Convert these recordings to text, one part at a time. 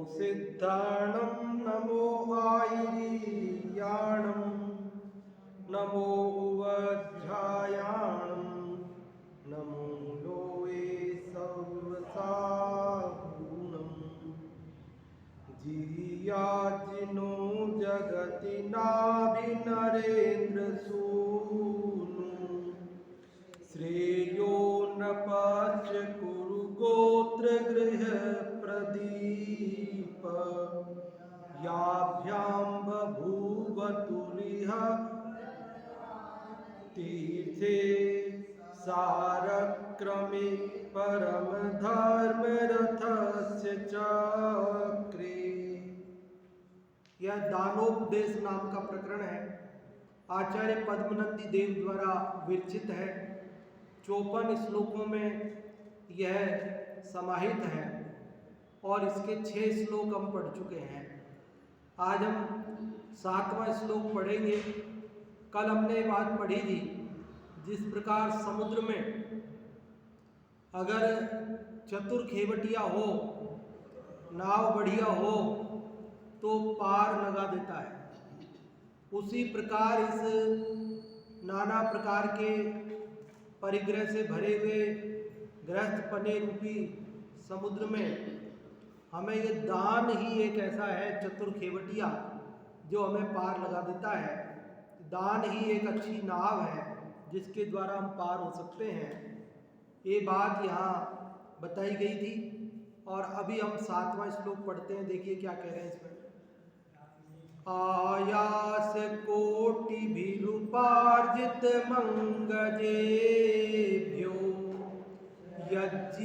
सिद्धाणं नमो आयर्याणं नमो वज्रायाणं नमो लोये सर्वसागुणं जियाजिनो जगति नाभिनरेन्द्रसूनु श्रेयो नपश्च कुरु गोत्र गृह प्रदीप याभ्यां बभूव तुलिह तीर्थे सारक्रमे परम धर्म रथस्य चक्रे। यह दानोपदेश नाम का प्रकरण है। आचार्य पद्मनंदी देव द्वारा विरचित है। 54 श्लोकों में यह समाहित है और इसके 6 श्लोक हम पढ़ चुके हैं। आज हम 7वां श्लोक पढ़ेंगे। कल हमने बात पढ़ी थी, जिस प्रकार समुद्र में अगर चतुर खेवटिया हो, नाव बढ़िया हो तो पार लगा देता है, उसी प्रकार इस नाना प्रकार के परिग्रह से भरे हुए ग्रस्त पने रूपी समुद्र में हमें ये दान ही एक ऐसा है चतुर खेवटिया जो हमें पार लगा देता है। दान ही एक अच्छी नाव है जिसके द्वारा हम पार हो सकते हैं। ये बात यहाँ बताई गई थी और अभी हम 7वां श्लोक पढ़ते हैं। देखिए क्या कह रहे हैं इसमें। आयास कोटि भिरुपार्जित मंगजेभ्यो यज्जीवितादपि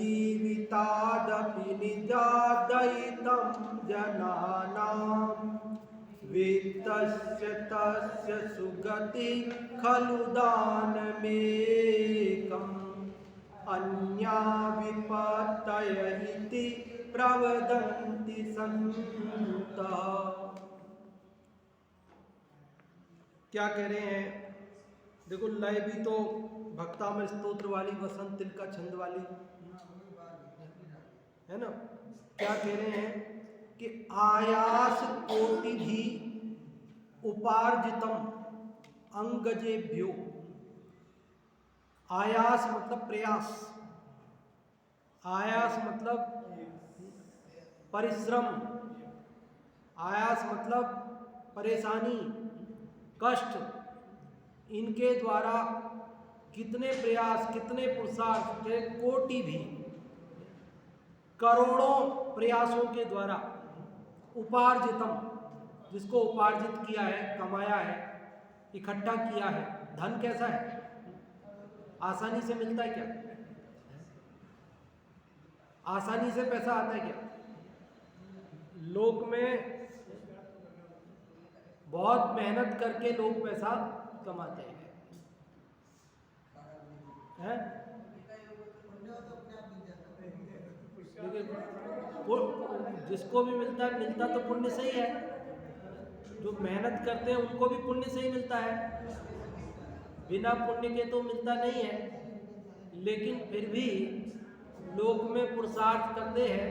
निजादयितं जनानां वेत्तस्य तस्य सुगति खलु दानमेकम् अन्या विपत्तय इति प्रवदन्ति सन्तः। क्या कह रहे हैं? देखो, लय भी तो भक्तामृत स्तोत्र वाली, वसंत तिल का छंद वाली है ना। क्या कह रहे हैं कि आयास कोटि भी उपार्जितम अंगजेभ्यो। आयास मतलब प्रयास, आयास मतलब परिश्रम, आयास मतलब परेशानी, कष्ट। इनके द्वारा कितने प्रयास, कितने पुरुषार्थ, कोटि भी, करोड़ों प्रयासों के द्वारा उपार्जितम, जिसको उपार्जित किया है, कमाया है, इकट्ठा किया है। धन कैसा है? आसानी से मिलता है क्या? आसानी से पैसा आता है क्या? लोक में बहुत मेहनत करके लोग पैसा कमाते हैं, हैं? लेकिन जिसको भी मिलता है, मिलता तो पुण्य से ही है। जो मेहनत करते हैं उनको भी पुण्य से ही मिलता है, बिना पुण्य के तो मिलता नहीं है। लेकिन फिर भी लोक में पुरुषार्थ करते हैं।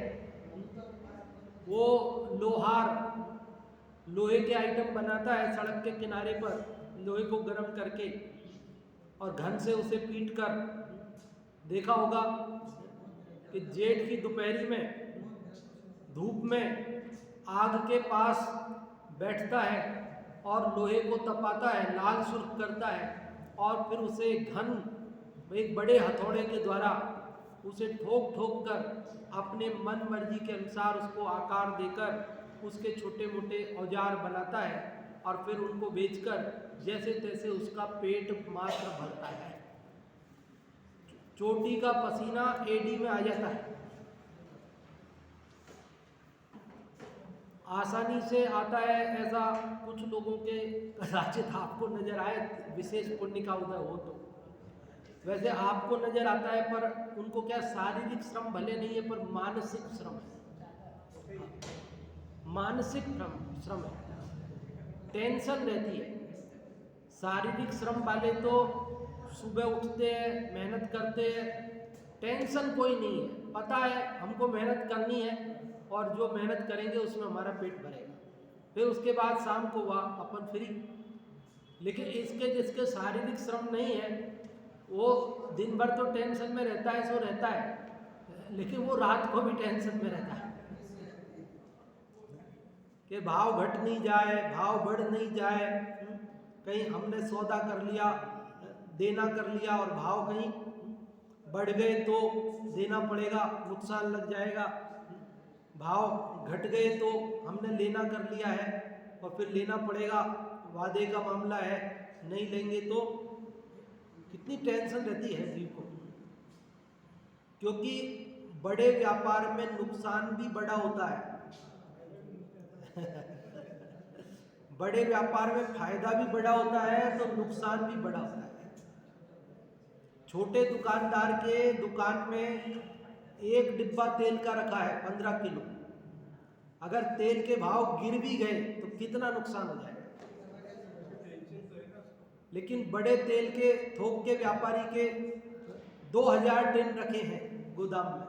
वो लोहार लोहे के आइटम बनाता है, सड़क के किनारे पर लोहे को गर्म करके और घन से उसे पीट कर। देखा होगा कि जेठ की दोपहरी में धूप में आग के पास बैठता है और लोहे को तपाता है, लाल सुर्ख करता है और फिर उसे घन एक बड़े हथौड़े के द्वारा उसे ठोक ठोक कर अपने मन मर्जी के अनुसार उसको आकार देकर उसके छोटे मोटे औजार बनाता है और फिर उनको बेचकर जैसे तैसे उसका पेट मात्र भरता है। चोटी का पसीना एडी में आ जाता है। आसानी से आता है, ऐसा कुछ लोगों के कदाचित आपको नजर आए, विशेष पुण्य का उदय हो तो। वैसे आपको नजर आता है, पर उनको क्या शारीरिक श्रम भले नहीं है, पर मानसिक श्रम है। मानसिक श्रम है, टेंशन रहती है। शारीरिक श्रम वाले तो सुबह उठते हैं, मेहनत करते हैं टेंशन कोई नहीं है, पता है हमको मेहनत करनी है और जो मेहनत करेंगे उसमें हमारा पेट भरेगा, फिर उसके बाद शाम को वाह अपन फ्री। लेकिन इसके जिसके शारीरिक श्रम नहीं है वो दिन भर तो टेंशन में रहता है, सो रहता है, लेकिन वो रात को भी टेंशन में रहता है कि भाव घट नहीं जाए, भाव बढ़ नहीं जाए, कहीं हमने सौदा कर लिया, देना कर लिया और भाव कहीं बढ़ गए तो देना पड़ेगा, नुकसान लग जाएगा, भाव घट गए तो हमने लेना कर लिया है और फिर लेना पड़ेगा, वादे का मामला है, नहीं लेंगे तो कितनी टेंशन रहती है जीव को। क्योंकि बड़े व्यापार में नुकसान भी बड़ा होता है बड़े व्यापार में फायदा भी बड़ा होता है तो नुकसान भी बड़ा होता है। छोटे दुकानदार के दुकान में एक डिब्बा तेल का रखा है 15 किलो, अगर तेल के भाव गिर भी गए तो कितना नुकसान हो जाएगा। लेकिन बड़े तेल के थोक के व्यापारी के 2000 टिन रखे हैं गोदाम में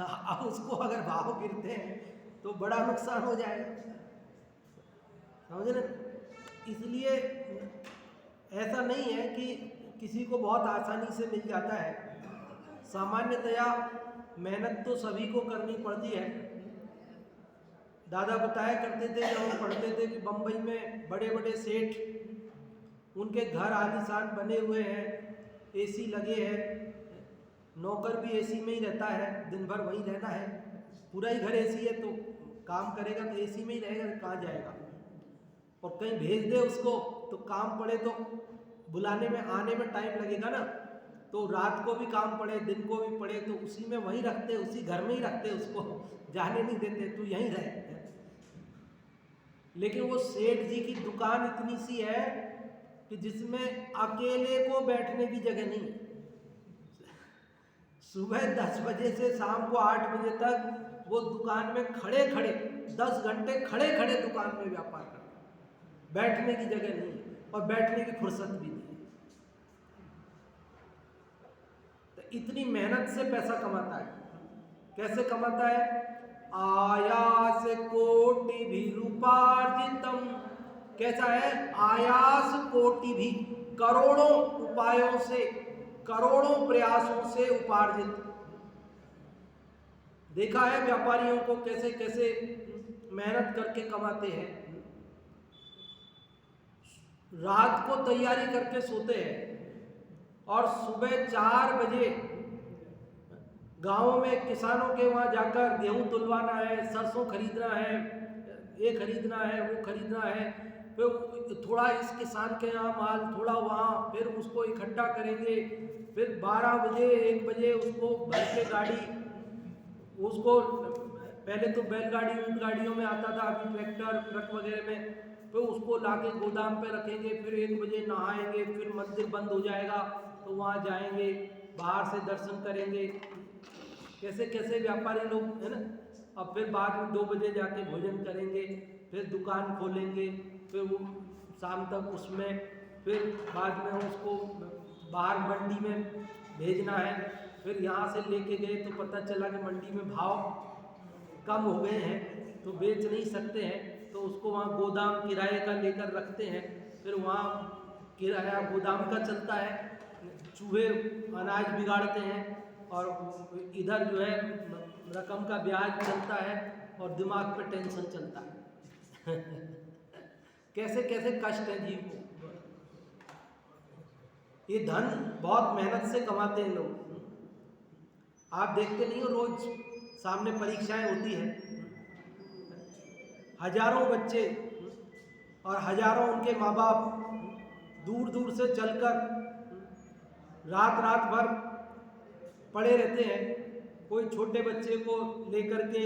अब उसको अगर भाव गिरते हैं तो बड़ा नुकसान हो जाएगा, समझ रहे। इसलिए ऐसा नहीं है कि किसी को बहुत आसानी से मिल जाता है, सामान्यतया मेहनत तो सभी को करनी पड़ती है। दादा बताया करते थे जब हम पढ़ते थे कि बम्बई में बड़े बड़े सेठ, उनके घर आलीशान बने हुए हैं, एसी लगे हैं, नौकर भी एसी में ही रहता है, दिन भर वहीं रहना है, पूरा ही घर एसी है तो काम करेगा तो एसी में ही रहेगा, कहाँ जाएगा। और कहीं भेज दे उसको तो काम पड़े तो बुलाने में आने में टाइम लगेगा ना, तो रात को भी काम पड़े दिन को भी पड़े तो उसी में वहीं रखते, उसी घर में ही रखते, उसको जाने नहीं देते, तू यहीं रहे। लेकिन वो सेठ जी की दुकान इतनी सी है कि जिसमें अकेले को बैठने की जगह नहीं है। सुबह 10 बजे से शाम को 8 बजे तक वो दुकान में खड़े खड़े 10 घंटे खड़े खड़े दुकान में व्यापार करते, बैठने की जगह नहीं है और बैठने की फुर्सत भी नहीं है। तो इतनी मेहनत से पैसा कमाता है, कैसे कमाता है? आयास कोटि भी रूपार्जितम। कैसा है? आयास कोटि भी, करोड़ों उपायों से, करोड़ों प्रयासों से उपार्जित। देखा है व्यापारियों को कैसे कैसे मेहनत करके कमाते हैं। रात को तैयारी करके सोते हैं और सुबह 4 बजे गाँव में किसानों के वहाँ जाकर गेहूँ तुलवाना है, सरसों खरीदना है, ये खरीदना है, वो खरीदना है, फिर थोड़ा इस किसान के यहाँ माल, थोड़ा वहाँ, फिर उसको इकट्ठा करेंगे, फिर 12 बजे 1 बजे उसको भर के गाड़ी, उसको पहले तो बैलगाड़ी ऊँट गाड़ियों में आता था, अभी ट्रैक्टर ट्रक वगैरह में, फिर उसको लाके गोदाम पे रखेंगे, फिर 1 बजे नहाएंगे, फिर मंदिर बंद हो जाएगा तो वहाँ जाएंगे, बाहर से दर्शन करेंगे। कैसे कैसे व्यापारी लोग है ना। अब फिर बाद में 2 बजे जाके भोजन करेंगे, फिर दुकान खोलेंगे, फिर वो शाम तक उसमें, फिर बाद में उसको बाहर मंडी में भेजना है, फिर यहाँ से लेके गए तो पता चला कि मंडी में भाव कम हो गए हैं तो बेच नहीं सकते हैं, तो उसको वहाँ गोदाम किराए का लेकर रखते हैं, फिर वहाँ किराया गोदाम का चलता है, चूहे अनाज बिगाड़ते हैं और इधर जो है रकम का ब्याज चलता है और दिमाग पे टेंशन चलता है कैसे कैसे कष्ट है जीव को। ये धन बहुत मेहनत से कमाते हैं लोग। आप देखते नहीं हो रोज सामने परीक्षाएं होती है, हजारों बच्चे और हजारों उनके माँ बाप दूर दूर से चलकर रात रात भर पड़े रहते हैं। कोई छोटे बच्चे को लेकर के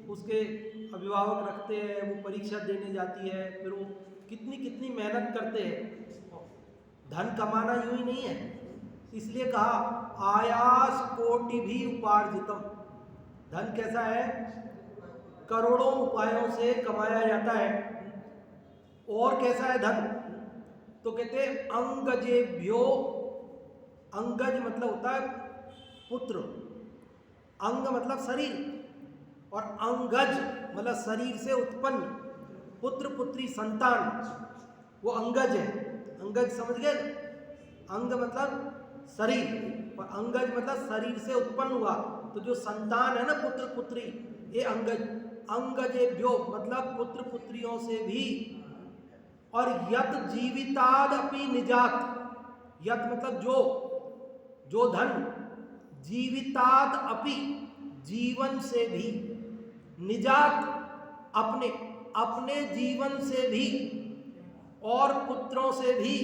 उसके अभिभावक रखते हैं, वो परीक्षा देने जाती है, फिर वो कितनी कितनी मेहनत करते हैं। धन कमाना यूं ही नहीं है, इसलिए कहा आयास कोटि भी उपार्जितम। धन कैसा है? करोड़ों उपायों से कमाया जाता है। और कैसा है धन? तो कहते हैं अंगजेभ्यो, अंगज मतलब होता है पुत्र, अंग मतलब शरीर, और अंगज मतलब शरीर से उत्पन्न, पुत्र पुत्री संतान, वो अंगज है। अंगज समझ गए? अंग मतलब शरीर और अंगज मतलब शरीर से उत्पन्न हुआ। तो जो संतान है ना, पुत्र पुत्री, ये अंगज। अंगजेभ्यो मतलब पुत्र पुत्रियों से भी। और यत जीविताद अपि निजात, यत मतलब जो धन, जीविताद अपि जीवन से भी, निजात अपने जीवन से भी, और पुत्रों से भी,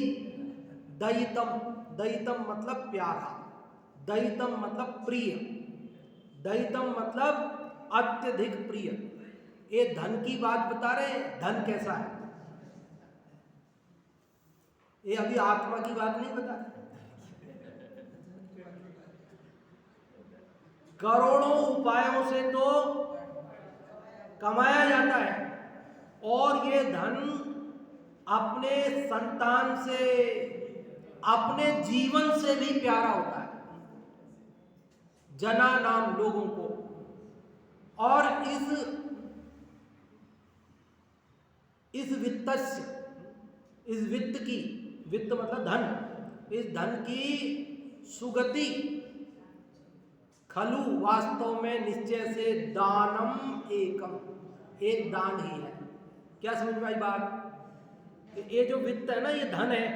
दयितम, दयितम मतलब प्यारा, दयितम मतलब प्रिय, दयितम मतलब अत्यधिक प्रिय। ये धन की बात बता रहे हैं, धन कैसा है। ये अभी आत्मा की बात नहीं बता रहे। करोड़ों उपायों से तो कमाया जाता है, और ये धन अपने संतान से, अपने जीवन से भी प्यारा होता है, जना नाम लोगों को। और इस वित्तस्य, इस वित्त की, वित्त मतलब धन, इस धन की सुगति खलु वास्तव में निश्चय से दानम एकम, एक दान ही है। क्या समझ में आई बात? ये जो वित्त है ना, ये धन है।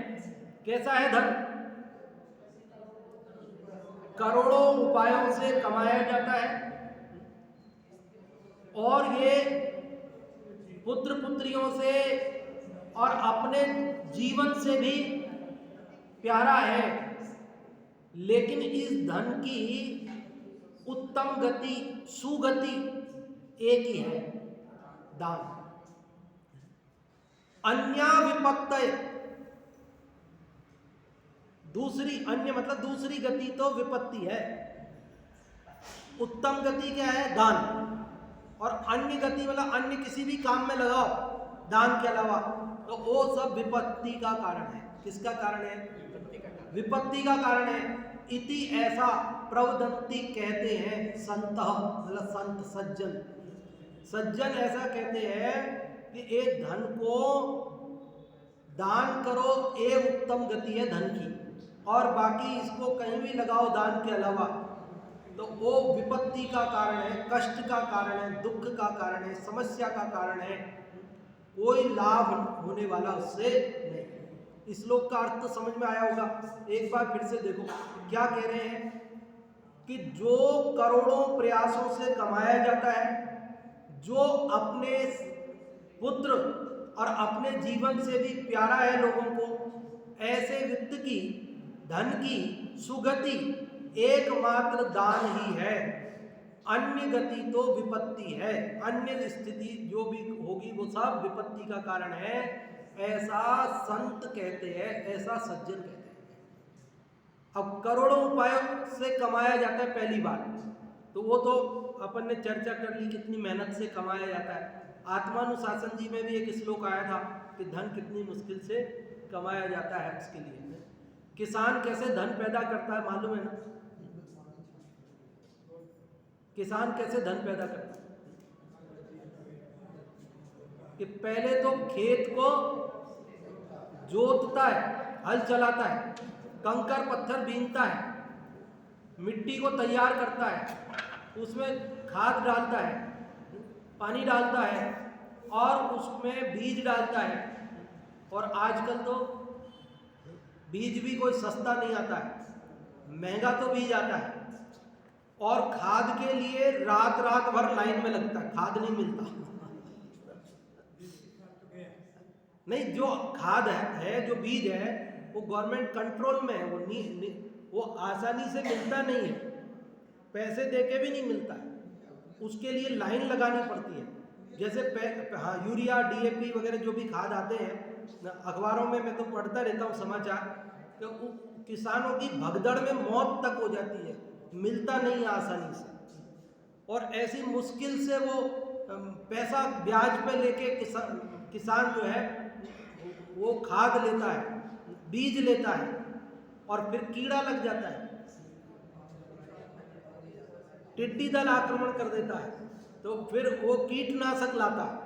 कैसा है धन? करोड़ों उपायों से कमाया जाता है, और ये पुत्र पुत्रियों से और अपने जीवन से भी प्यारा है। लेकिन इस धन की उत्तम गति, सुगति एक ही है, दान। अन्या विपत्तय, दूसरी, अन्य मतलब दूसरी गति तो विपत्ति है। उत्तम गति क्या है? दान। और अन्य गति मतलब अन्य किसी भी काम में लगाओ दान के अलावा, तो वो सब विपत्ति का कारण है। किसका कारण है? विपत्ति का कारण है। इति ऐसा प्रवदंती कहते हैं संतः, मतलब संत, सज्जन। सज्जन ऐसा कहते हैं कि एक धन को दान करो, ये उत्तम गति है धन की, और बाकी इसको कहीं भी लगाओ दान के अलावा, तो वो विपत्ति का कारण है, कष्ट का कारण है, दुख का कारण है, समस्या का कारण है। कोई लाभ होने वाला उससे नहीं। इस श्लोक का अर्थ तो समझ में आया होगा। एक बार फिर से देखो क्या कह रहे हैं कि जो करोड़ों प्रयासों से कमाया जाता है, जो अपने पुत्र और अपने जीवन से भी प्यारा है लोगों को, ऐसे वित्त की, धन की सुगति एकमात्र दान ही है। अन्य गति तो विपत्ति है, अन्य स्थिति जो भी होगी वो सब विपत्ति का कारण है, ऐसा संत कहते हैं, ऐसा सज्जन कहते हैं। अब करोड़ों उपायों से कमाया जाता है पहली बार, तो वो तो अपन ने चर्चा कर ली कितनी मेहनत से कमाया जाता है। आत्मानुशासन जी में भी एक श्लोक आया था कि धन कितनी मुश्किल से कमाया जाता है। उसके लिए किसान कैसे धन पैदा करता है मालूम है ना? किसान कैसे धन पैदा करता है कि पहले तो खेत को जोतता है, हल चलाता है, कंकर पत्थर बीनता है, मिट्टी को तैयार करता है, उसमें खाद डालता है, पानी डालता है, और उसमें बीज डालता है। और आजकल तो बीज भी कोई सस्ता नहीं आता है, महंगा तो बीज आता है। और खाद के लिए रात रात भर लाइन में लगता है, खाद नहीं मिलता। नहीं, जो खाद है, जो बीज है, वो गवर्नमेंट कंट्रोल में है, वो आसानी से मिलता नहीं है, पैसे देके भी नहीं मिलता है, उसके लिए लाइन लगानी पड़ती है। जैसे हाँ, यूरिया, डीएपी वगैरह जो भी खाद आते हैं, अखबारों में मैं तो पढ़ता रहता हूँ समाचार, तो किसानों की भगदड़ में मौत तक हो जाती है, मिलता नहीं है आसानी से। और ऐसी मुश्किल से वो पैसा ब्याज पे लेके किसान जो है वो खाद लेता है, बीज लेता है, और फिर कीड़ा लग जाता है। टिड्डी दल आक्रमण कर देता है तो फिर वो कीटनाशक लाता है।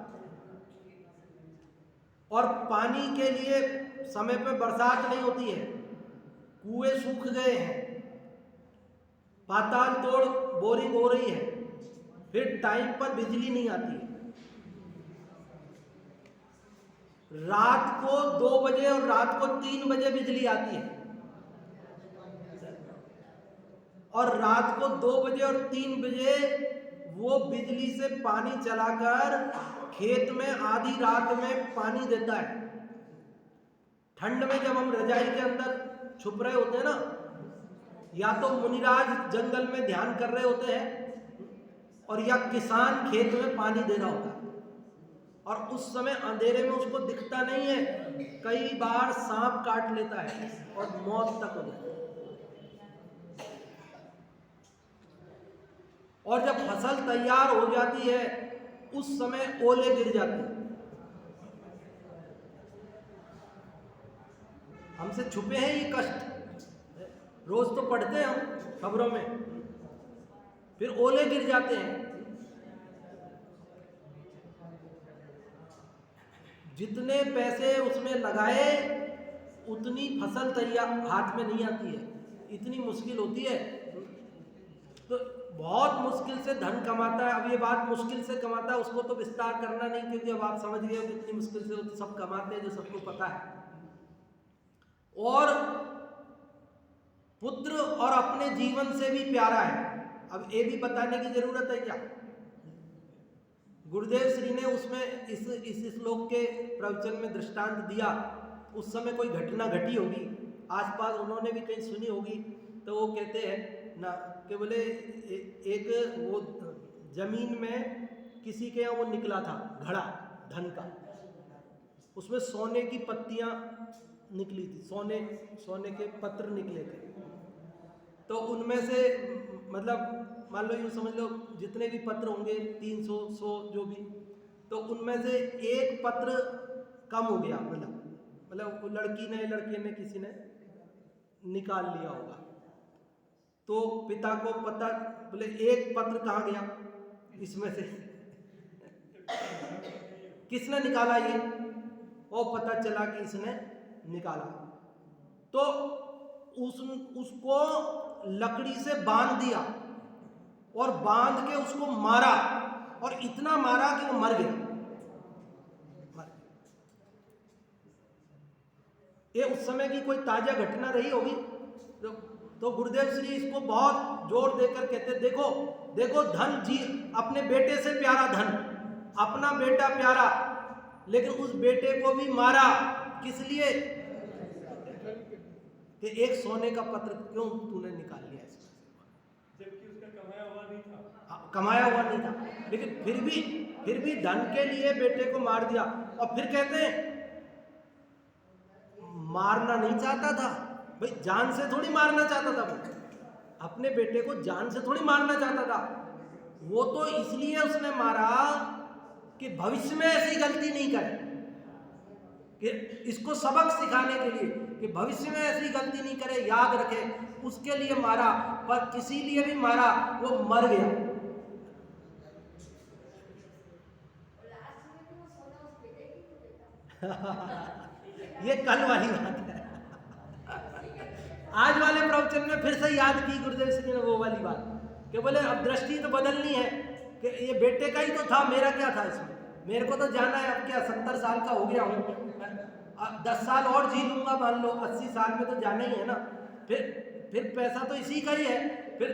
और पानी के लिए समय पे बरसात नहीं होती है, कुएं सूख गए हैं, पाताल तोड़ बोरिंग हो रही है, फिर टाइम पर बिजली नहीं आती है। रात को 2 बजे और रात को 3 बजे बिजली आती है, और रात को 2 बजे और 3 बजे वो बिजली से पानी चलाकर खेत में आधी रात में पानी देता है। ठंड में जब हम रजाई के अंदर छुप रहे होते हैं ना, या तो मुनिराज जंगल में ध्यान कर रहे होते हैं और या किसान खेत में पानी दे रहा होता है, और उस समय अंधेरे में उसको दिखता नहीं है, कई बार सांप काट लेता है और मौत तक हो जाती है। और जब फसल तैयार हो जाती है उस समय ओले गिर जाते हैं। हमसे छुपे हैं ये कष्ट, रोज तो पढ़ते हैं हम खबरों में, फिर ओले गिर जाते हैं। जितने पैसे उसमें लगाए उतनी फसल तैयार हाथ में नहीं आती है, इतनी मुश्किल होती है। तो बहुत मुश्किल से धन कमाता है। अब ये बात मुश्किल से कमाता है उसको तो विस्तार करना नहीं, क्योंकि अब आप समझ गए हो कितनी मुश्किल से, वो तो सब कमाते हैं जो सबको पता है। और पुत्र और अपने जीवन से भी प्यारा है। अब ये भी बताने की जरूरत है क्या? गुरुदेव श्री ने उसमें इस श्लोक के प्रवचन में दृष्टांत दिया। उस समय कोई घटना घटी होगी, आसपास उन्होंने भी कहीं सुनी होगी, तो वो कहते हैं ना कि बोले एक वो जमीन में किसी के यहाँ वो निकला था घड़ा धन का, उसमें सोने की पत्तियां निकली थी, सोने के पत्र निकले थे। तो उनमें से मतलब मान लो यूँ समझ लो जितने भी पत्र होंगे 300 100 जो भी, तो उनमें से एक पत्र कम हो गया, मतलब लड़की ने किसी ने निकाल लिया होगा। तो पिता को पता, बोले एक पत्र कहाँ गया इसमें से किसने निकाला ये? वो पता चला कि इसने निकाला। तो उसको लकड़ी से बांध दिया और बांध के उसको मारा, और इतना मारा कि वो मर गया। ये उस समय की कोई ताजा घटना रही होगी। तो गुरुदेव श्री इसको बहुत जोर देकर कहते, देखो देखो धन जी अपने बेटे से प्यारा धन, अपना बेटा प्यारा, लेकिन उस बेटे को भी मारा। किस लिए? कि एक सोने का पत्र क्यों तूने निकाल लिया इसमें, जबकि उसका कमाया हुआ नहीं था। कमाया हुआ नहीं था, लेकिन फिर भी धन के लिए बेटे को मार दिया। और फिर कहते हैं मारना नहीं चाहता था भाई, जान से थोड़ी मारना चाहता था भाई, अपने बेटे को जान से थोड़ी मारना चाहता था। वो तो इसलिए उसने मारा कि भविष्य में ऐसी गलती नहीं करे, कि इसको सबक सिखाने के लिए कि भविष्य में ऐसी गलती नहीं करे, याद रखे, उसके लिए मारा। पर किसी लिए भी मारा, वो मर गया। ये कल वाली बात है। आज वाले प्रवचन में फिर से याद की गुरुदेव श्री ने वो वाली बात, कि बोले अब दृष्टि तो बदलनी है, कि ये बेटे का ही तो था, मेरा क्या था इसमें, मेरे को तो जाना है। अब क्या 70 साल का हो गया हूँ, 10 साल और जी लूंगा, मान लो 80 साल में तो जाना ही है ना। फिर पैसा तो इसी का ही है फिर,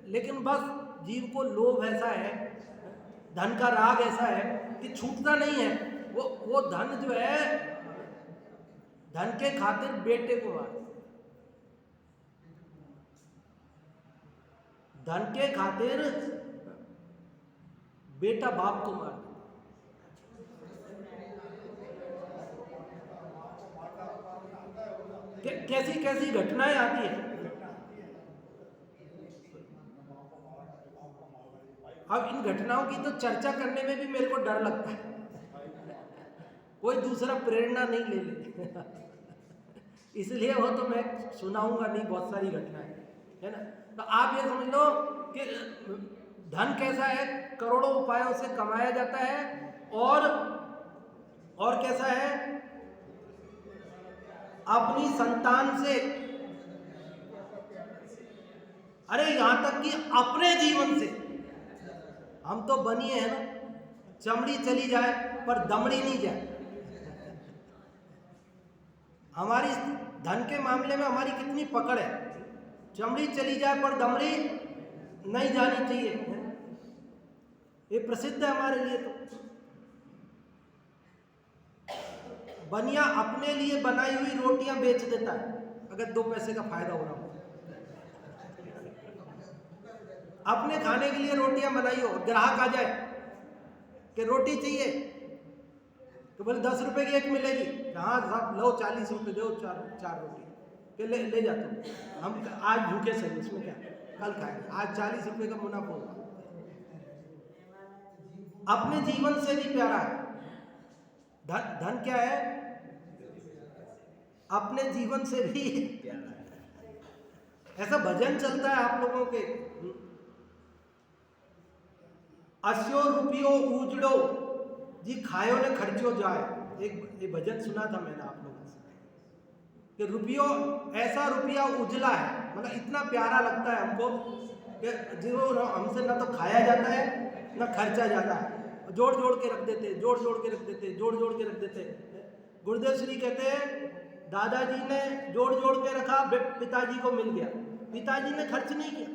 लेकिन बस जीव को लोभ ऐसा है, धन का राग ऐसा है कि छूटता नहीं है। वो धन जो है, धन के खातिर बेटे को मार, धन के खातिर बेटा बाप को मार। कैसी कैसी घटनाएं आती है। अब इन घटनाओं की तो चर्चा करने में भी मेरे को डर लगता है, कोई दूसरा प्रेरणा नहीं ले ले इसलिए वो तो मैं सुनाऊंगा नहीं, बहुत सारी घटनाएं है ना। तो आप ये समझ लो कि धन कैसा है, करोड़ों उपायों से कमाया जाता है, और कैसा है, अपनी संतान से, अरे यहां तक कि अपने जीवन से। हम तो बनिए हैं ना, चमड़ी चली जाए पर दमड़ी नहीं जाए। हमारी धन के मामले में हमारी कितनी पकड़ है, चमड़ी चली जाए पर दमड़ी नहीं जानी चाहिए। ये प्रसिद्ध है हमारे लिए। तो बनिया अपने लिए बनाई हुई रोटियां बेच देता है अगर 2 पैसे का फायदा हो रहा हो। अपने खाने के लिए रोटियां बनाई हो, ग्राहक आ जाए कि रोटी चाहिए तो बोले 10 रुपए की एक मिलेगी, हाँ साहब लो 40 रुपए दो, चार रोटी के ले जाते हो। हम आज भूखे सही, इसमें क्या, कल खाएंगे, आज 40 रुपए का मुनाफा होगा। अपने जीवन से भी प्यारा है धन। क्या है, अपने जीवन से भी प्यारा है। ऐसा भजन चलता है आप लोगों के, 80 रुपयों उजड़ो जी खायो ने खर्चो जाए। एक भजन सुना था मैंने आप लोगों से कि रुपयों, ऐसा रुपया उजला है, मतलब इतना प्यारा लगता है हमको कि जो हमसे ना तो खाया जाता है ना खर्चा जाता है। जोड़ जोड़ के रख देते, जोड़ जोड़ के रख देते, जोड़ जोड़ के रख देते। गुरुदेव श्री कहते हैं दादाजी ने जोड़ जोड़ के रखा, पिताजी को मिल गया। पिताजी ने खर्च नहीं किया,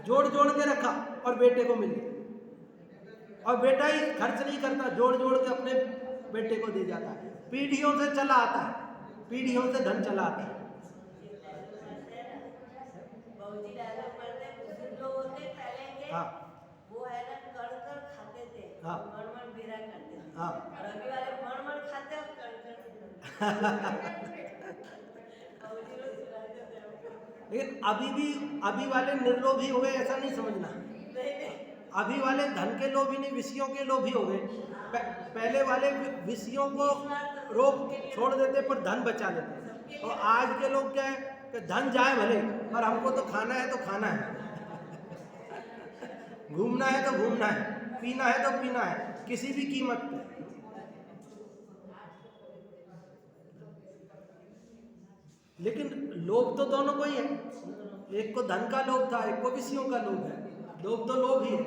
जोड़ जोड़ के रखा और बेटे को मिल गया। और बेटा ही खर्च नहीं करता, जोड़ जोड़ के अपने बेटे को दे जाता है। पीढ़ियों से चला आता है, पीढ़ियों से धन चला आता है। हाँ वो है ना, कर खाते थे, हाँ मण बेरा करते थे। हाँ और अभी वाले मण खाते हैं, कर लेकिन अभी वाले निर्लोभी हो गए, ऐसा नहीं समझना। अभी वाले धन के लोभी नहीं, विषयों के लोभी हो गए। पहले वाले विषयों को रोक छोड़ देते पर धन बचा लेते। और आज के लोग क्या है कि धन जाए भले, पर हमको तो खाना है तो खाना है, घूमना है तो घूमना है, पीना है तो पीना है, किसी भी कीमत पे। लेकिन लोभ तो दोनों को ही है, एक को धन का लोभ था, एक को विषयों का लोभ है। लोभ तो लोभ ही है।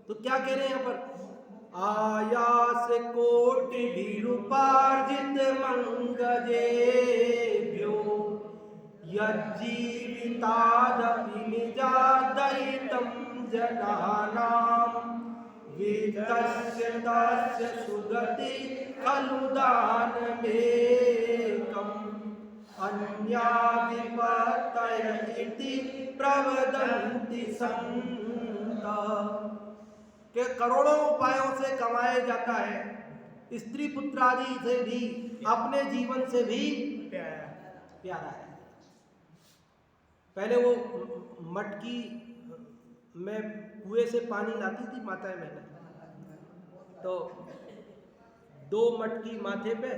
तो क्या कह रहे हैं यहाँ पर, आयास कोटि भीरुपार्जित मंगजेभ्यो यज्जीवितादपि निजादयितं जनानां वित्तस्य तस्य सुगति खलु दानमेकम् अन्या विपत्तय इति प्रवदन्ति सन्तः। के करोड़ों उपायों से कमाया जाता है, स्त्री पुत्र आदि से भी, अपने जीवन से भी प्यारा है। पहले वो मटकी में कुएं से पानी लाती थी माताएं बहनें, तो 2 मटकी माथे पे,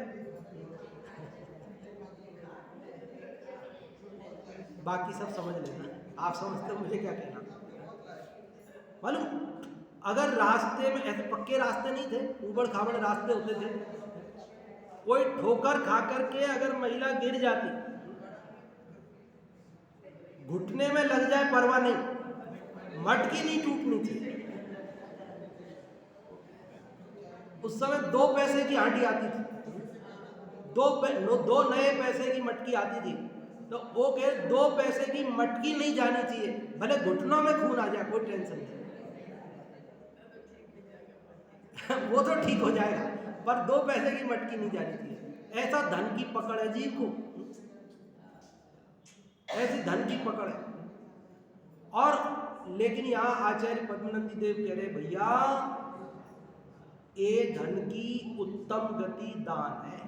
बाकी सब समझ लेना, आप समझते हो मुझे क्या कहना। मालूम, अगर रास्ते में ऐसे पक्के रास्ते नहीं थे, ऊबड़ खाबड़ रास्ते होते थे, कोई ठोकर खा करके अगर महिला गिर जाती, घुटने में लग जाए परवाह नहीं, मटकी नहीं टूटनी थी। उस समय 2 पैसे की हांडी आती थी, 2 नए पैसे की मटकी आती थी। तो वो कहे 2 पैसे की मटकी नहीं जानी चाहिए, भले घुटनों में खून आ जाए, कोई टेंशन नहीं वो तो ठीक हो जाएगा, पर 2 पैसे की मटकी नहीं जानी चाहिए। ऐसा धन की पकड़ है जीव को, ऐसी धन की पकड़ है। और लेकिन यहाँ आचार्य पद्मनंदी देव कह रहे भैया ये धन की उत्तम गति दान है।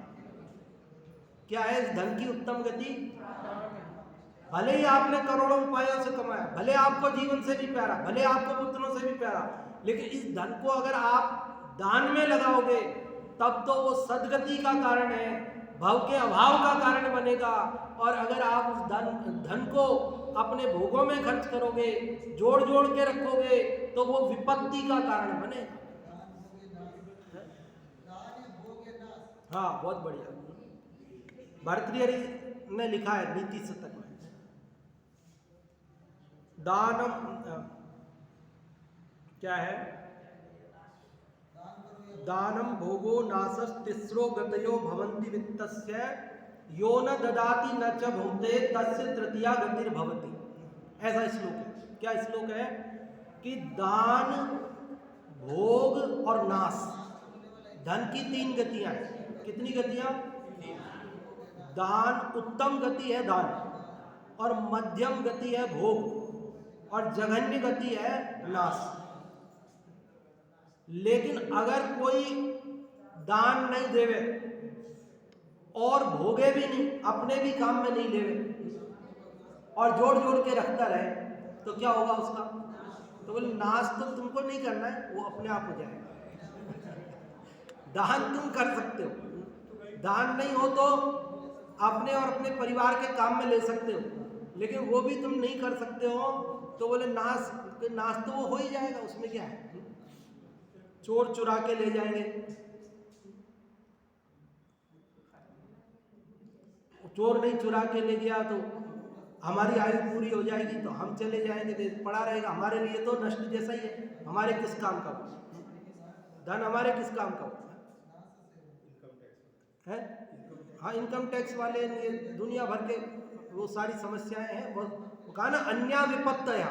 क्या है इस धन की उत्तम गति? भले ही आपने करोड़ों उपायों से कमाया, भले आपको जीवन से भी प्यारा, भले आपको पुत्रों से भी प्यारा, लेकिन इस धन को अगर आप दान में लगाओगे तब तो वो सदगति का कारण है, भव के अभाव का कारण बनेगा। और अगर आप उस धन को अपने भोगों में खर्च करोगे, जोड़ जोड़ के रखोगे, तो वो विपत्ति का कारण बनेगा। हाँ, बहुत बढ़िया। भर्तृहरि ने लिखा है नीति शतक में, दानम क्या है, दानम भोगो नासस तिस्रो गतयो भवन्ति वित्तस्य यो न ददाति न च भुङ्क्ते तस्य तृतीया गतिर् भवति। ऐसा श्लोक है। क्या श्लोक है कि दान, भोग और नाश, धन की 3 गतियां हैं। कितनी गतियां? दान उत्तम गति है दान, और मध्यम गति है भोग, और जघन्य गति है नाश। लेकिन अगर कोई दान नहीं देवे और भोगे भी नहीं, अपने भी काम में नहीं लेवे, और जोड़ जोड़ के रखता रहे, तो क्या होगा उसका? तो बोले नाश तो तुमको नहीं करना है, वो अपने आप हो जाएगा। दान तुम कर सकते हो, दान नहीं हो तो अपने और अपने परिवार के काम में ले सकते हो, लेकिन वो भी तुम नहीं कर सकते हो, तो बोले नाश तो वो हो ही जाएगा, उसमें क्या है। चोर चुरा के ले जाएंगे, चोर नहीं चुरा के ले गया तो हमारी आयु पूरी हो जाएगी, तो हम चले जाएंगे, पड़ा रहेगा, हमारे लिए तो नष्ट जैसा ही है। हमारे किस काम का धन, हमारे किस काम का है? हाँ, इनकम टैक्स वाले, ये दुनिया भर के वो सारी समस्याएं हैं। वो कहा ना, अन्या विपत्तया,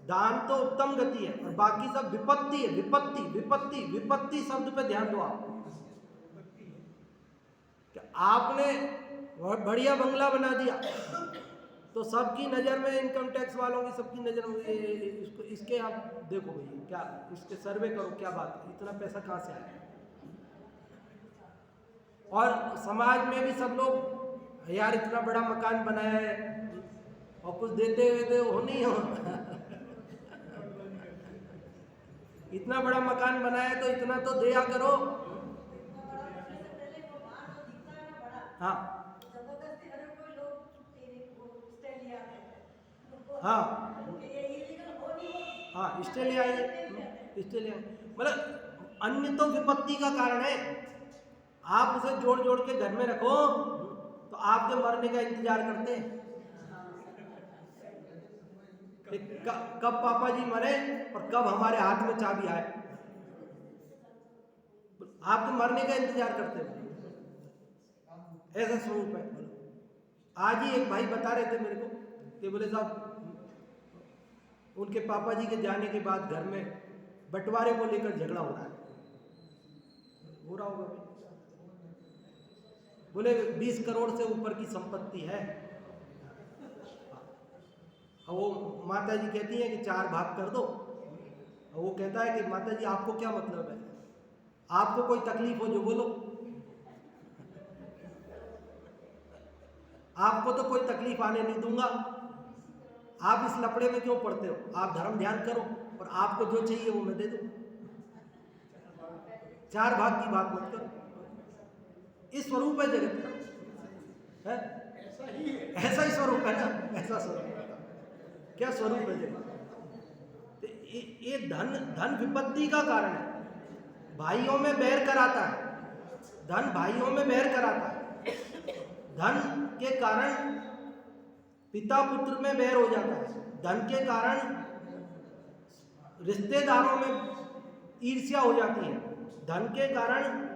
दान तो उत्तम गति है और बाकी सब विपत्ति है। विपत्ति विपत्ति विपत्ति शब्द पे ध्यान दो आप। कि आपने बहुत बढ़िया बंगला बना दिया तो सबकी नज़र में, इनकम टैक्स वालों की सबकी नज़र में इसके आप देखो भैया, क्या इसके सर्वे करो, क्या बात है, इतना पैसा कहाँ से आया। और समाज में भी सब लोग, यार इतना बड़ा मकान बनाया है और कुछ देते हुए तो हो नहीं हो इतना बड़ा मकान बनाया है तो इतना तो दिया करो। हाँ हाँ हाँ, स्टे ले आएंगे, स्टे ले आएंगे। मतलब अन्य तो विपत्ति का कारण है। आप उसे जोड़ जोड़ के घर में रखो तो आपके मरने का इंतजार करते हैं कि कब पापा जी मरे और कब हमारे हाथ में चाबी आए। आपके मरने का इंतजार करते हैं, ऐसा स्वरूप है। आज ही एक भाई बता रहे थे मेरे को कि बोले साहब, उनके पापा जी के जाने के बाद घर में बंटवारे को लेकर झगड़ा हो रहा है। हो रहा होगा, बोले 20 करोड़ से ऊपर की संपत्ति है। वो माता जी कहती है कि 4 भाग कर दो। वो कहता है कि माता जी आपको क्या मतलब है, आपको कोई तकलीफ हो जो बोलो, आपको तो कोई तकलीफ आने नहीं दूंगा। आप इस लपड़े में क्यों पड़ते हो, आप धर्म ध्यान करो और आपको जो चाहिए वो मैं दे दूं। 4 भाग की बात मत करो। इस स्वरूप है जगत का, है? ऐसा ही स्वरूप है ना, ऐसा स्वरूप है। क्या स्वरूप है जगत? ये धन विपत्ति का कारण है। भाइयों में बैर कराता है, धन भाइयों में बैर कराता है। धन के कारण पिता पुत्र में बैर हो जाता है। धन के कारण रिश्तेदारों में ईर्ष्या हो जाती है। धन के कारण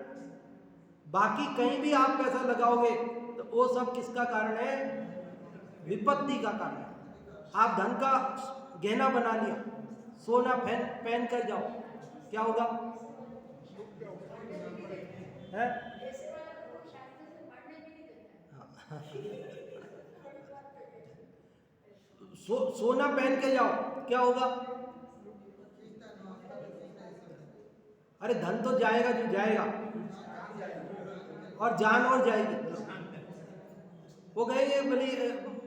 बाकी कहीं भी आप पैसा लगाओगे तो वो सब किसका कारण है? विपत्ति का कारण है। आप धन का गहना बना लिया, सोना पहन कर जाओ, क्या होगा? है? सोना पहन के जाओ, क्या होगा? अरे धन तो जाएगा जो जाएगा, और जान और जाएगी। वो कहेंगे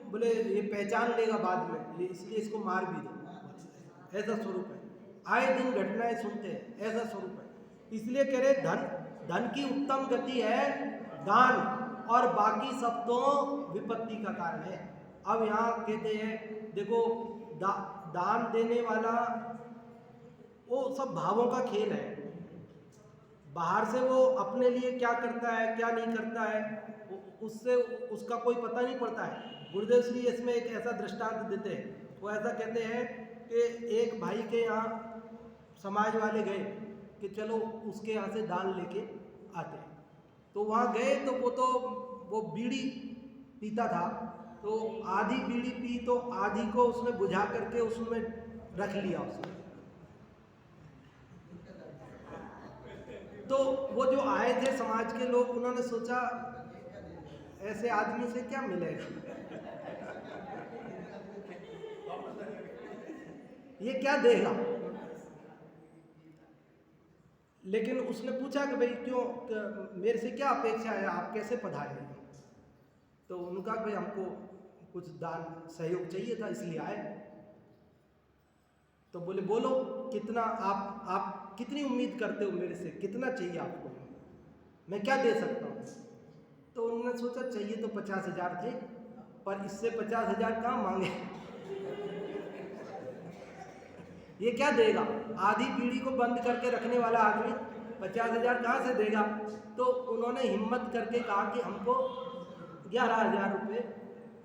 बोले ये पहचान लेगा बाद में, इसलिए इसको मार भी दो। ऐसा स्वरूप है। आए दिन घटनाएं सुनते हैं, ऐसा स्वरूप है। इसलिए कह रहे धन की उत्तम गति है दान, और बाकी सब तो विपत्ति का कारण है। अब यहाँ कहते हैं देखो दान देने वाला वो सब भावों का खेल है। बाहर से वो अपने लिए क्या करता है क्या नहीं करता है उससे उसका कोई पता नहीं पड़ता है। गुरुदेव श्री इसमें एक ऐसा दृष्टांत देते हैं। वो ऐसा कहते हैं कि एक भाई के यहाँ समाज वाले गए कि चलो उसके यहाँ से दान लेके आते हैं। तो वहाँ गए तो वो बीड़ी पीता था, तो आधी बीड़ी पी तो आधी को उसने बुझा करके उसमें रख लिया उसने। तो वो जो आए थे समाज के लोग, उन्होंने सोचा ऐसे आदमी से क्या मिलेगा, ये क्या देगा। लेकिन उसने पूछा कि भाई क्यों, मेरे से क्या अपेक्षा है, आप कैसे पधारे। तो उन्होंने कहा भाई हमको कुछ दान सहयोग चाहिए था इसलिए आए। तो बोले बोलो कितना, आप कितनी उम्मीद करते हो मेरे से, कितना चाहिए आपको, मैं क्या दे सकता हूँ। तो उन्होंने सोचा चाहिए तो 50,000 थे, पर इससे 50,000 कहाँ मांगे ये क्या देगा। आधी बीड़ी को बंद करके रखने वाला आदमी 50,000 कहाँ से देगा। तो उन्होंने हिम्मत करके कहा कि हमको 11,000 रुपये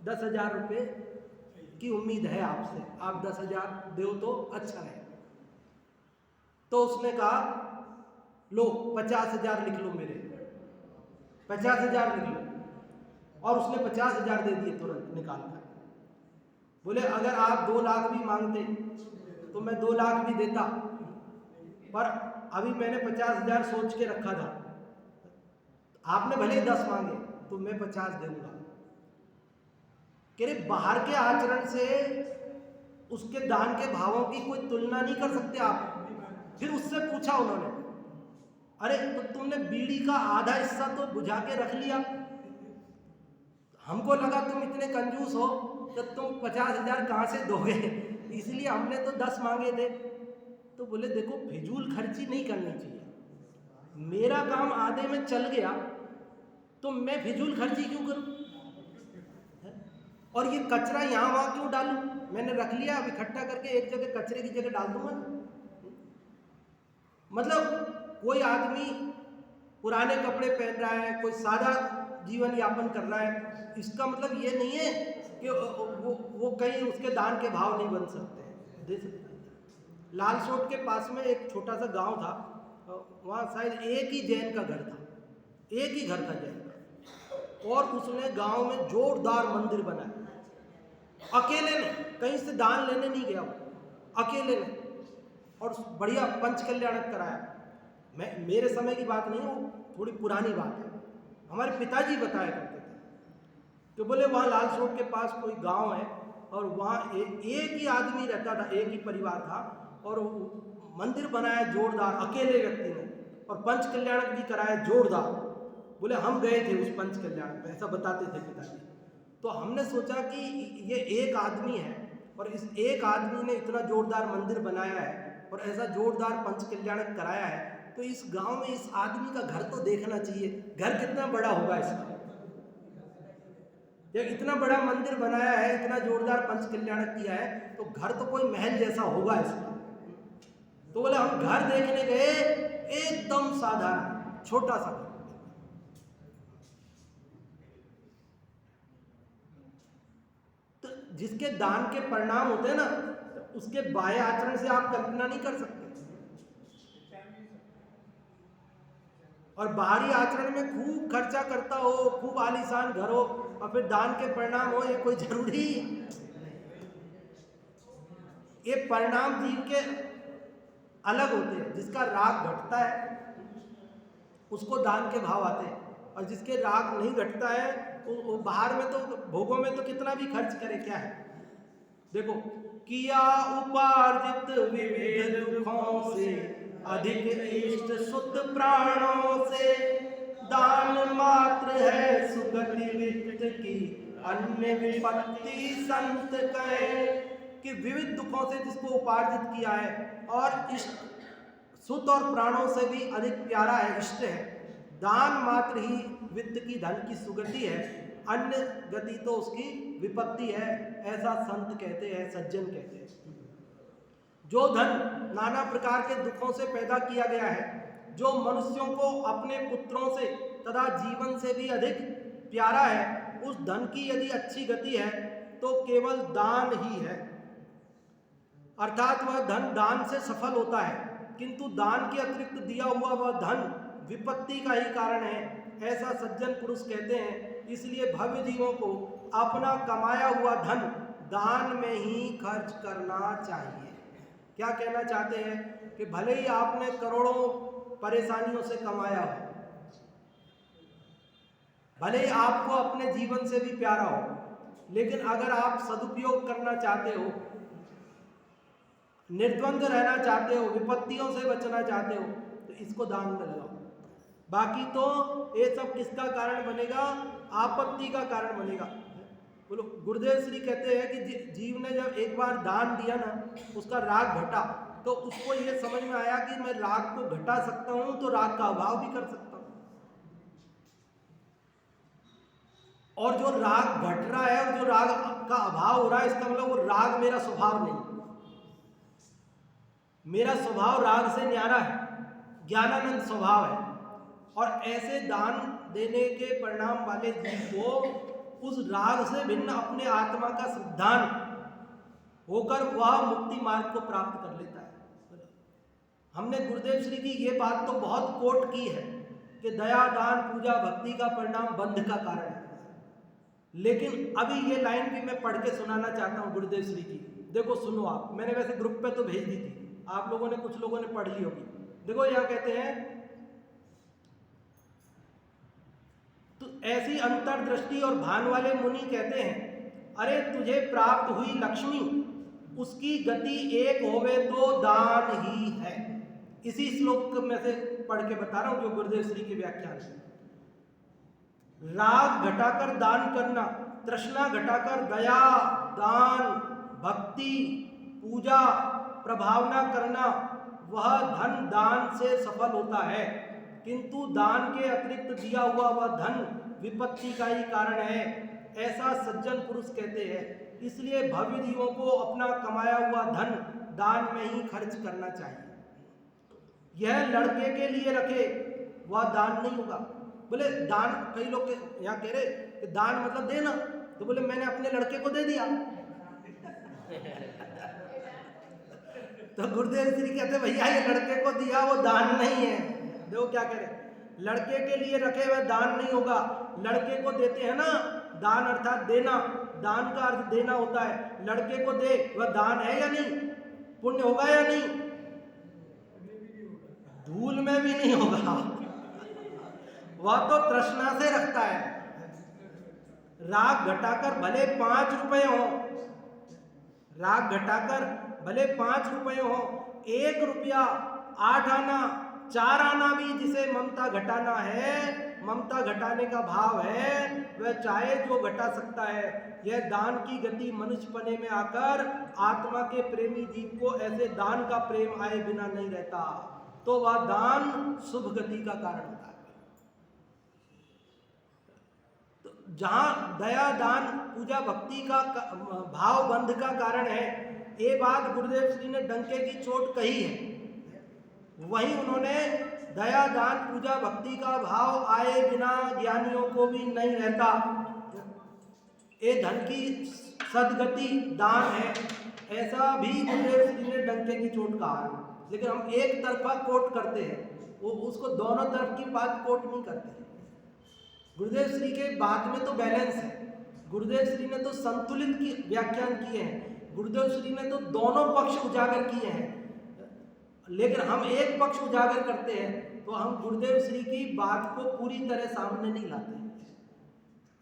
10,000 रुपये की उम्मीद है आपसे, आप 10,000 दो तो अच्छा है। तो उसने कहा लो 50,000 लिख लो, मेरे 50,000 लिख लो। और उसने 50,000 दे दिए तुरंत निकाल कर। बोले अगर आप 2 लाख भी मांगते तो मैं 2 लाख भी देता, पर अभी मैंने 50,000 सोच के रखा था, आपने भले ही 10 मांगे तो मैं 50 दूंगा। कह रहे बाहर के आचरण से उसके दान के भावों की कोई तुलना नहीं कर सकते आप। फिर उससे पूछा उन्होंने, अरे तो तुमने बीड़ी का आधा हिस्सा तो बुझा के रख लिया, हमको लगा तुम इतने कंजूस हो तो तुम 50,000 कहाँ से दोगे, इसलिए हमने तो 10 मांगे थे। तो बोले देखो फिजूल खर्ची नहीं करनी चाहिए, मेरा काम आधे में चल गया तो मैं फिजूल खर्ची क्यों करूं, और ये कचरा यहाँ वहाँ क्यों डालूं, मैंने रख लिया अब इकट्ठा करके एक जगह कचरे की जगह डाल दूंगा। मतलब कोई आदमी पुराने कपड़े पहन रहा है, कोई सादा जीवन यापन कर रहा है, इसका मतलब ये नहीं है कि वो कहीं उसके दान के भाव नहीं बन सकते, दे सकते हैं। लालसोट के पास में एक छोटा सा गांव था, वहाँ शायद एक ही जैन का घर था, एक ही घर था जैन का, और उसने गांव में जोरदार मंदिर बनाया अकेले ने, कहीं से दान लेने नहीं गया वो, अकेले ने, और बढ़िया पंच कल्याणक कराया। मेरे समय की बात नहीं, वो थोड़ी पुरानी बात है, हमारे पिताजी बताया करते थे। तो बोले वहाँ लालसोट के पास कोई गांव है और वहाँ एक ही आदमी रहता था, एक ही परिवार था, और मंदिर बनाया जोरदार अकेले व्यक्ति ने, और पंच कल्याणक भी कराया जोरदार। बोले हम गए थे उस पंच कल्याणक में, ऐसा बताते थे पिताजी। तो हमने सोचा कि ये एक आदमी है और इस एक आदमी ने इतना जोरदार मंदिर बनाया है और ऐसा जोरदार पंच कल्याणक कराया है, तो इस गांव में इस आदमी का घर तो देखना चाहिए, घर कितना बड़ा होगा इसका, जब इतना बड़ा मंदिर बनाया है, इतना जोरदार पंच कल्याणक किया है, तो घर तो कोई महल जैसा होगा इसका। तो बोले हम घर देखने गए, एकदम साधारण छोटा सा घर। तो जिसके दान के परिणाम होते हैं ना, तो उसके बाह्य आचरण से आप कल्पना नहीं कर सकते। और बाहरी आचरण में खूब खर्चा करता हो, खूब आलीशान घर हो, और फिर दान के परिणाम हो, ये कोई जरूरी, ये परिणाम जीव के अलग होते हैं। जिसका राग घटता है उसको दान के भाव आते हैं, और जिसके राग नहीं घटता है वो बाहर में तो भोगों में तो कितना भी खर्च करे क्या है। देखो, किया उपार्जित विविध दुखों से, अधिक इष्ट शुद्ध प्राणों से, दान मात्र है सुगति वित्त की, अन्य विपत्ति संत कहे। कि विविध दुखों से जिसको उपार्जित किया है और इष्ट शुद्ध और प्राणों से भी अधिक प्यारा है, इष्ट है, दान मात्र ही वित्त की, धन की सुगति है, अन्य गति तो उसकी विपत्ति है, ऐसा संत कहते हैं, सज्जन कहते हैं। जो धन नाना प्रकार के दुखों से पैदा किया गया है, जो मनुष्यों को अपने पुत्रों से तथा जीवन से भी अधिक प्यारा है, उस धन की यदि अच्छी गति है तो केवल दान ही है, अर्थात वह धन दान से सफल होता है, किंतु दान के अतिरिक्त दिया हुआ वह धन विपत्ति का ही कारण है, ऐसा सज्जन पुरुष कहते हैं। इसलिए भव्य जीवों को अपना कमाया हुआ धन दान में ही खर्च करना चाहिए। क्या कहना चाहते हैं कि भले ही आपने करोड़ों परेशानियों से कमाया हो, भले ही आपको अपने जीवन से भी प्यारा हो, लेकिन अगर आप सदुपयोग करना चाहते हो, निर्द्वंद रहना चाहते हो, विपत्तियों से बचना चाहते हो, तो इसको दान में लगाओ। बाकी तो ये सब किसका कारण बनेगा? आपत्ति का कारण बनेगा। बोलो, गुरुदेव श्री कहते हैं कि जीव ने जब एक बार दान दिया ना, उसका राग घटा, तो उसको ये समझ में आया कि मैं राग को घटा सकता हूं तो राग का अभाव भी कर सकता हूं। और जो राग घट रहा है और जो राग का अभाव हो रहा है, इसका मतलब वो राग मेरा स्वभाव नहीं, मेरा स्वभाव राग से न्यारा है, ज्ञानानंद स्वभाव है। और ऐसे दान देने के परिणाम वाले जीव को उस राग से भिन्न अपने आत्मा का सिद्धांत होकर वह मुक्ति मार्ग को प्राप्त कर लेता है। हमने गुरुदेव श्री की ये बात तो बहुत कोट की है कि दया, दान, पूजा, भक्ति का परिणाम बंध का कारण है, लेकिन अभी ये लाइन भी मैं पढ़ के सुनाना चाहता हूँ गुरुदेव श्री की। देखो, सुनो आप, मैंने वैसे ग्रुप पे तो भेज दी थी, आप लोगों ने, कुछ लोगों ने पढ़ ली होगी। देखो, यह कहते हैं, तो ऐसी अंतर्दृष्टि और भान वाले मुनि कहते हैं, अरे तुझे प्राप्त हुई लक्ष्मी, उसकी गति एक होवे तो दान ही है। इसी श्लोक में से पढ़ के बता रहा हूं, जो गुरुदेव श्री के व्याख्यान है। राग घटाकर दान करना, तृष्णा घटाकर दया, दान, भक्ति, पूजा, प्रभावना करना, वह धन दान से सफल होता है, किंतु दान के अतिरिक्त दिया हुआ वह धन विपत्ति का ही कारण है, ऐसा सज्जन पुरुष कहते हैं। इसलिए भव्य जीवों को अपना कमाया हुआ धन दान में ही खर्च करना चाहिए। यह लड़के के लिए रखे, वह दान नहीं होगा। बोले दान, कई लोग यहाँ कह रहे कि दान मतलब देना, तो बोले मैंने अपने लड़के को दे दिया। तो गुरुदेव श्री कहते भैया ये लड़के को दिया वो दान नहीं है। देखो क्या कह रहे, लड़के के लिए रखे वह दान नहीं होगा। लड़के को देते हैं ना, दान अर्थात देना, दान का अर्थ देना होता है। लड़के को दे, वह दान है या नहीं? पुण्य होगा या नहीं? धूल में भी नहीं होगा। वह तो तृष्णा से रखता है। राग घटाकर भले 5 रुपए हो, राग घटाकर भले 5 रुपए हो, 1 रुपया, 8 आना, 4 आना भी जिसे ममता घटाना है, ममता घटाने का भाव है, वह चाहे जो घटा सकता है। यह दान की गति मनुष्यपने में आकर आत्मा के प्रेमी जीव को ऐसे दान का प्रेम आए बिना नहीं रहता, तो वह दान शुभ गति का कारण होता है। तो जहां दया, दान, पूजा, भक्ति का भाव बंध का कारण है, ये बात गुरुदेव श्री ने डंके की चोट कही है। वहीं उन्होंने दया, दान, पूजा, भक्ति का भाव आए बिना ज्ञानियों को भी नहीं रहता। ये धन की सदगति दान है, ऐसा भी गुरुदेव श्री ने डंके की चोट कहा है। लेकिन हम एक तरफा कोट करते हैं, वो उसको दोनों तरफ की बात कोट नहीं करते। गुरुदेव श्री के बात में तो बैलेंस है। गुरुदेव श्री ने तो संतुलित की व्याख्यान किए हैं, गुरुदेव श्री ने तो दोनों पक्ष उजागर किए हैं। लेकिन हम एक पक्ष उजागर करते हैं तो हम गुरुदेव श्री की बात को पूरी तरह सामने नहीं लाते।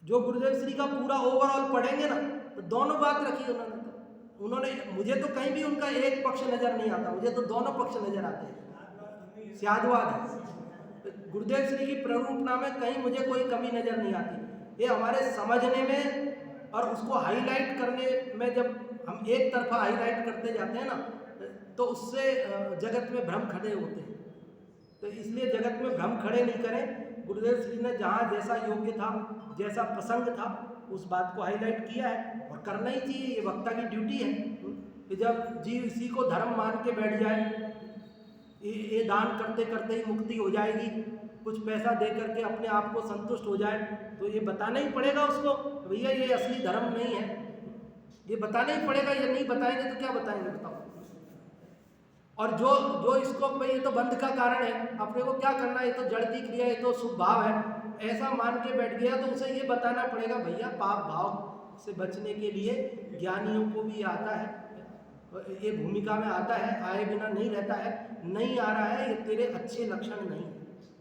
जो गुरुदेव श्री का पूरा ओवरऑल पढ़ेंगे ना, तो दोनों बात रखी उन्होंने मुझे तो कहीं भी उनका एक पक्ष नजर नहीं आता, मुझे तो दोनों पक्ष नजर आते हैं। स्यादवाद है। गुरुदेव श्री की प्ररूपणा में कहीं मुझे कोई कमी नजर नहीं आती। ये हमारे समझने में और उसको हाईलाइट करने में, जब हम एक तरफा हाईलाइट करते जाते हैं ना, तो उससे जगत में भ्रम खड़े होते हैं। तो इसलिए जगत में भ्रम खड़े नहीं करें। गुरुदेव श्री ने जहाँ जैसा योग्य था, जैसा प्रसंग था, उस बात को हाईलाइट किया है और करना ही चाहिए। ये वक्ता की ड्यूटी है कि जब जीव इसी को धर्म मान के बैठ जाए, ये दान करते करते ही मुक्ति हो जाएगी, कुछ पैसा दे करके अपने आप को संतुष्ट हो जाए, तो ये बताना ही पड़ेगा उसको भैया ये असली धर्म नहीं है, ये बताना ही पड़ेगा। ये नहीं बताएंगे तो क्या बताएंगे बताओ। और जो इसको भाई ये तो बंध का कारण है, अपने को क्या करना है, ये तो जड़ की क्रिया, ये तो शुभ भाव है, ऐसा मान के बैठ गया, तो उसे ये बताना पड़ेगा भैया पाप भाव से बचने के लिए ज्ञानियों को भी आता है, ये भूमिका में आता है, आए बिना नहीं रहता है। नहीं आ रहा है ये तेरे अच्छे लक्षण नहीं,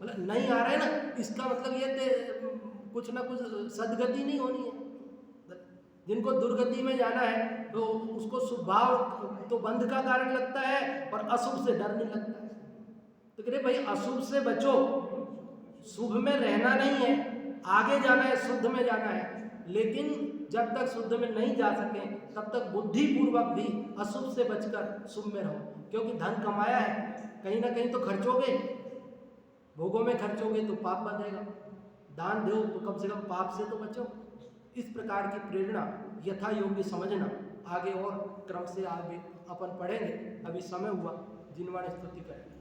मतलब नहीं आ रहा है ना, इसका मतलब ये कुछ ना कुछ सदगति नहीं होनी है। जिनको दुर्गति में जाना है तो उसको शुभ भाव तो बंध का कारण लगता है और अशुभ से डर नहीं लगता है। तो कह रहे भाई अशुभ से बचो, शुभ में रहना नहीं है, आगे जाना है, शुद्ध में जाना है। लेकिन जब तक शुद्ध में नहीं जा सके तब तक बुद्धिपूर्वक भी अशुभ से बचकर शुभ में रहो, क्योंकि धन कमाया है, कहीं ना कहीं तो खर्चोगे, भोगों में खर्चोगे तो पाप बनेगा, दान दो तो कम से कम पाप से तो बचो। इस प्रकार की प्रेरणा यथा योग्य समझना। आगे और क्रम से आगे अपन पढ़ेंगे, अभी समय हुआ जिनवाणी स्तुति करेंगे।